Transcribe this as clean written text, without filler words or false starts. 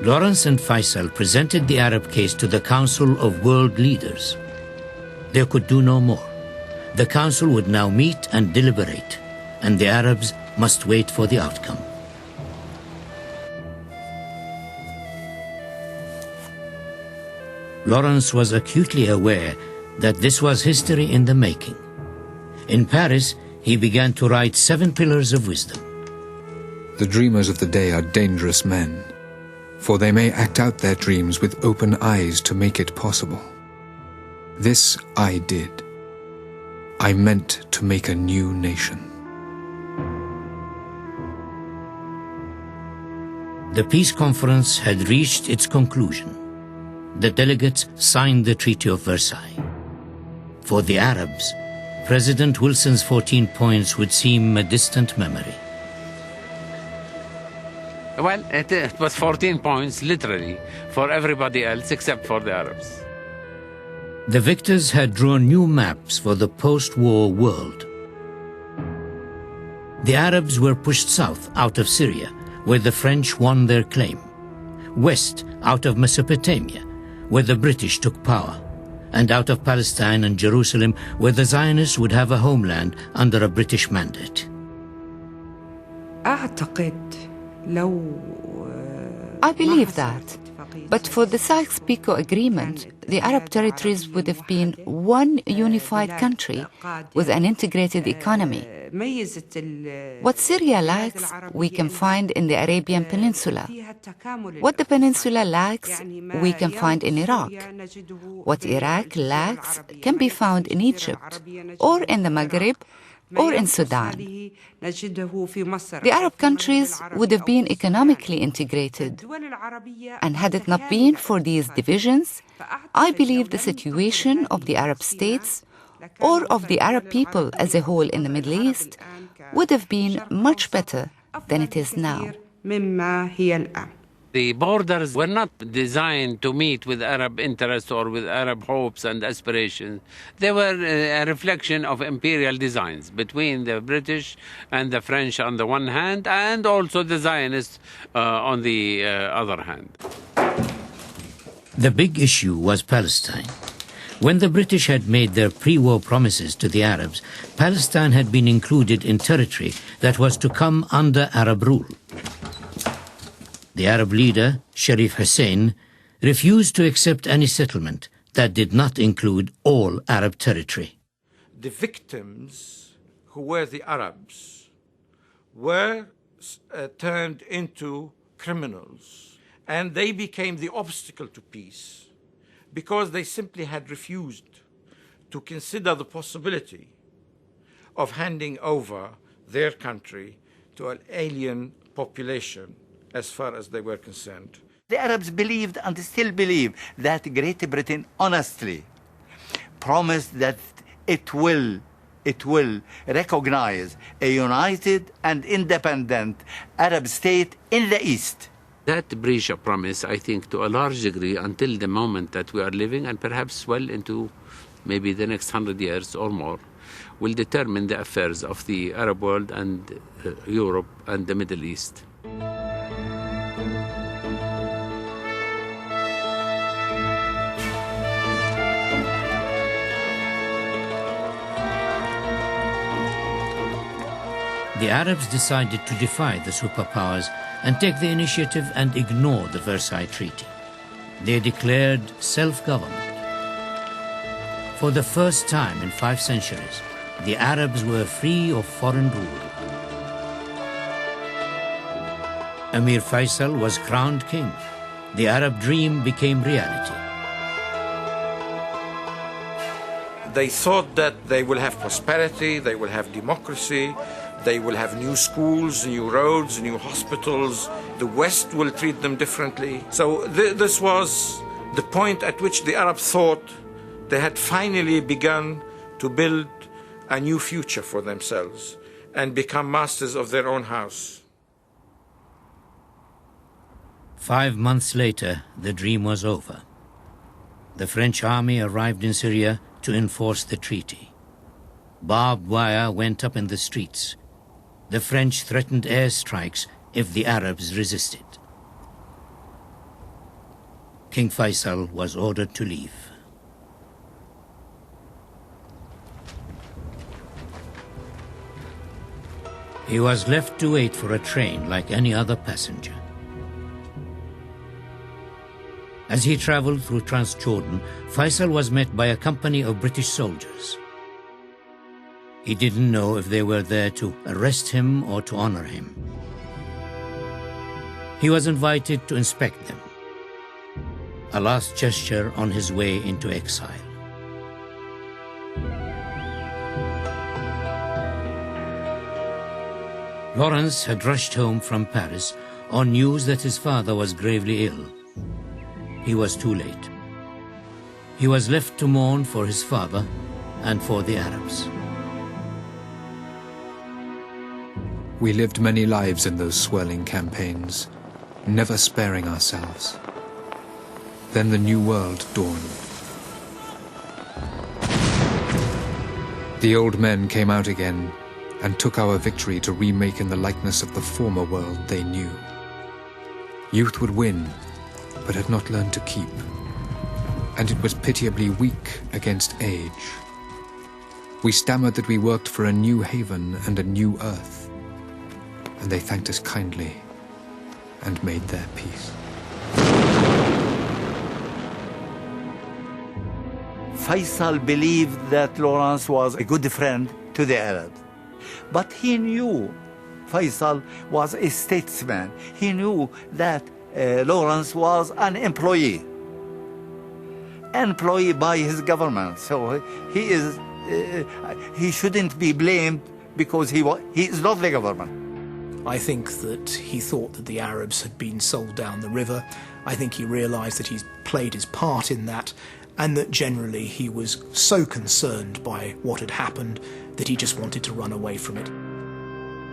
Lawrence and Faisal presented the Arab case to the Council of World Leaders. They could do no more. The Council would now meet and deliberate, and the Arabs must wait for the outcome. Lawrence was acutely aware that this was history in the making. In Paris, he began to write 7 Pillars of Wisdom. The dreamers of the day are dangerous men, for they may act out their dreams with open eyes to make it possible. This I did. I meant to make a new nation. The peace conference had reached its conclusion. The delegates signed the Treaty of Versailles. For the Arabs, President Wilson's 14 points would seem a distant memory. Well, it was 14 points, literally, for everybody else except for the Arabs. The victors had drawn new maps for the post-war world. The Arabs were pushed south out of Syria, where the French won their claim, west out of Mesopotamia, where the British took power, and out of Palestine and Jerusalem, where the Zionists would have a homeland under a British mandate. I believe that, but for the Sykes-Picot Agreement, the Arab territories would have been one unified country with an integrated economy. What Syria lacks, we can find in the Arabian Peninsula. What the peninsula lacks, we can find in Iraq. What Iraq lacks can be found in Egypt, or in the Maghreb, or in Sudan. The Arab countries would have been economically integrated. And had it not been for these divisions, I believe the situation of the Arab states, or of the Arab people as a whole in the Middle East, would have been much better than it is now. The borders were not designed to meet with Arab interests or with Arab hopes and aspirations. They were a reflection of imperial designs between the British and the French on the one hand, and also the Zionists on the other hand. The big issue was Palestine. When the British had made their pre-war promises to the Arabs, Palestine had been included in territory that was to come under Arab rule. The Arab leader, Sharif Hussein, refused to accept any settlement that did not include all Arab territory. The victims, who were the Arabs, were turned into criminals, and they became the obstacle to peace because they simply had refused to consider the possibility of handing over their country to an alien population as far as they were concerned. The Arabs believed and still believe that Great Britain honestly promised that it will recognize a united and independent Arab state in the East. That breach of promise, I think, to a large degree, until the moment that we are living, and perhaps well into maybe the next 100 years or more, will determine the affairs of the Arab world and Europe and the Middle East. The Arabs decided to defy the superpowers and take the initiative and ignore the Versailles Treaty. They declared self-government. For the first time in 5 centuries, the Arabs were free of foreign rule. Emir Faisal was crowned king. The Arab dream became reality. They thought that they will have prosperity, they will have democracy, they will have new schools, new roads, new hospitals. The West will treat them differently. So this was the point at which the Arabs thought they had finally begun to build a new future for themselves and become masters of their own house. 5 months later, the dream was over. The French army arrived in Syria to enforce the treaty. Barbed wire went up in the streets. The French threatened airstrikes if the Arabs resisted. King Faisal was ordered to leave. He was left to wait for a train like any other passenger. As he traveled through Transjordan, Faisal was met by a company of British soldiers. He didn't know if they were there to arrest him or to honor him. He was invited to inspect them, a last gesture on his way into exile. Lawrence had rushed home from Paris on news that his father was gravely ill. He was too late. He was left to mourn for his father and for the Arabs. We lived many lives in those swirling campaigns, never sparing ourselves. Then the new world dawned. The old men came out again and took our victory to remake in the likeness of the former world they knew. Youth would win, but had not learned to keep. And it was pitiably weak against age. We stammered that we worked for a new haven and a new earth, and they thanked us kindly and made their peace. Faisal believed that Lawrence was a good friend to the Arabs. But he knew Faisal was a statesman. He knew that Lawrence was an employee by his government. So he shouldn't be blamed because he is not the government. I think that he thought that the Arabs had been sold down the river. I think he realised that he's played his part in that, and that generally he was so concerned by what had happened that he just wanted to run away from it.